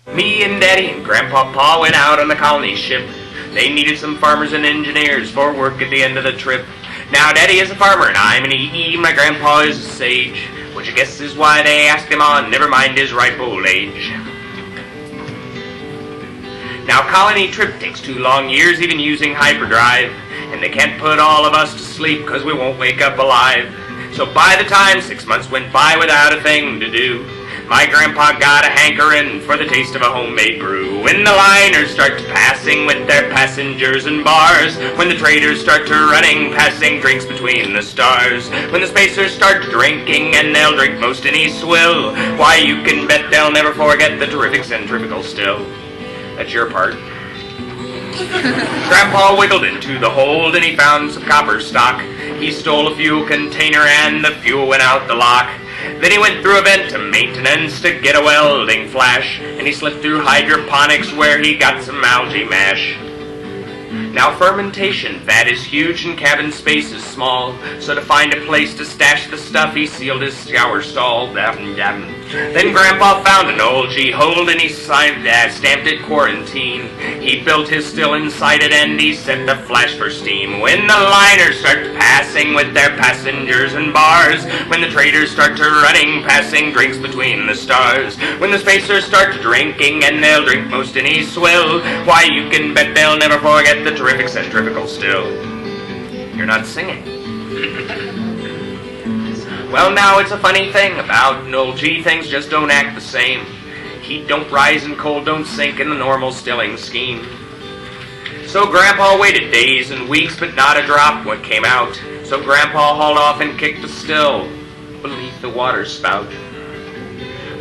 Me and Daddy and Grandpa went out on the colony ship. They needed some farmers and engineers for work at the end of the trip. Now Daddy is a farmer and I'm an EE, my grandpa is a sage, which I guess is why they asked him on, never mind his ripe old age. Now colony trip takes 2 long years even using hyperdrive, and they can't put all of us to sleep cause we won't wake up alive. So by the time 6 months went by without a thing to do, my grandpa got a hankering for the taste of a homemade brew. When the liners start passing with their passengers and bars, when the traders start to running, passing drinks between the stars, when the spacers start drinking and they'll drink most any swill, why you can bet they'll never forget the terrific centrifugal still. That's your part. Grandpa wiggled into the hold and he found some copper stock. He stole a fuel container and the fuel went out the lock. Then he went through a vent to maintenance to get a welding flash, and he slipped through hydroponics where he got some algae mash. Now fermentation, that is huge and cabin space is small, so to find a place to stash the stuff he sealed his shower stall. Then Grandpa found an old G-hold and he stamped it quarantine. He built his still inside it and he set the flash for steam. When the liners start passing with their passengers and bars, when the traders start to running, passing drinks between the stars, when the spacers start drinking and they'll drink most any swill, why you can bet they'll never forget the terrific centrifugal still. You're not singing. Well, now it's a funny thing about an old G, things just don't act the same. Heat don't rise and cold don't sink in the normal stilling scheme. So Grandpa waited days and weeks, but not a drop what came out. So Grandpa hauled off and kicked the still beneath the water spout.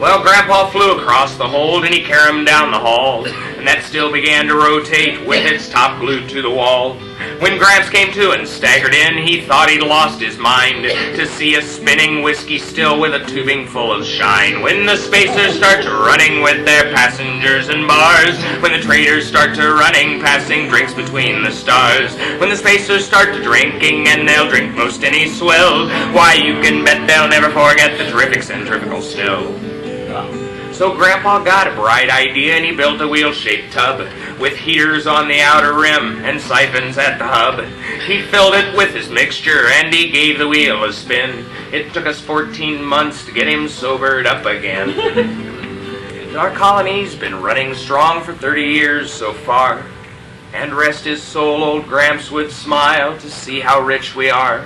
Well, Grandpa flew across the hold and he carried him down the hall, and that still began to rotate with its top glued to the wall. When Gramps came to and staggered in, he thought he'd lost his mind to see a spinning whiskey still with a tubing full of shine. When the spacers start to running with their passengers and bars, when the traders start to running, passing drinks between the stars, when the spacers start to drinking and they'll drink most any swill, why you can bet they'll never forget the terrific centrifugal still. So Grandpa got a bright idea and he built a wheel-shaped tub with heaters on the outer rim and siphons at the hub. He filled it with his mixture and he gave the wheel a spin. It took us 14 months to get him sobered up again. Our colony's been running strong for 30 years so far, and rest his soul, old Gramps would smile to see how rich we are.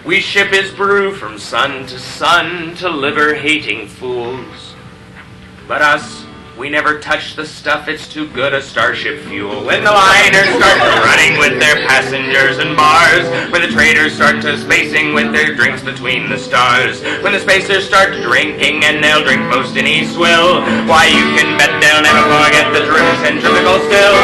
We ship his brew from sun to liver-hating fools. But us, we never touch the stuff, it's too good a starship fuel. When the liners start running with their passengers and bars, when the traders start to spacing with their drinks between the stars, when the spacers start drinking and they'll drink most any swill, why you can bet they'll never forget the terrific centrifugal still.